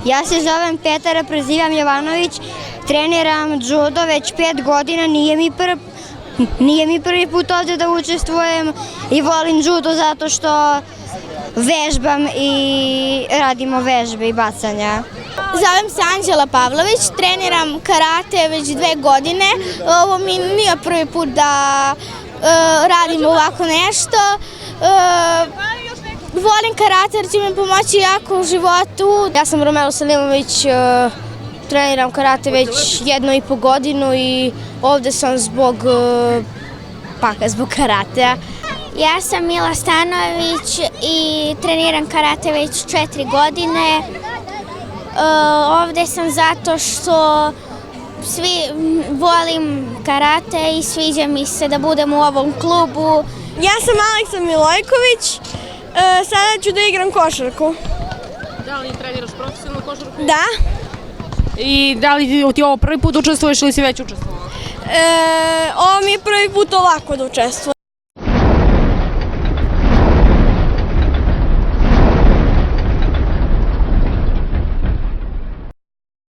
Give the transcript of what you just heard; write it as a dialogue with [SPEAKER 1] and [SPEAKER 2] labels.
[SPEAKER 1] Ja se zovem Petar, prezivam Jovanović, treniram judo već 5 godina, nije mi prvi put ovde da učestvujem i volim judo zato što vežbam i radimo vežbe i bacanja.
[SPEAKER 2] Zovem se Anđela Pavlović, treniram karate već 2 godine. Ovo mi nije prvi put da radim ovako nešto. Volim karate jer će mi pomoći jako u životu. Ja sam Romela Salimović, treniram karate već 1,5 godinu i ovde sam zbog karatea.
[SPEAKER 3] Ja sam Mila Stanović i treniram karate već 4 godine. Ovde sam zato što volim karate i sviđa mi se da budem u ovom klubu.
[SPEAKER 4] Ja sam Aleksa Milojković, sada ću da igram košarku.
[SPEAKER 5] Da li treniraš profesionalnu košarku?
[SPEAKER 4] Da.
[SPEAKER 5] I da li ti ovo prvi put učestvuješ ili si već učestvovala?
[SPEAKER 4] Ovo mi je prvi put ovako da učestvujem.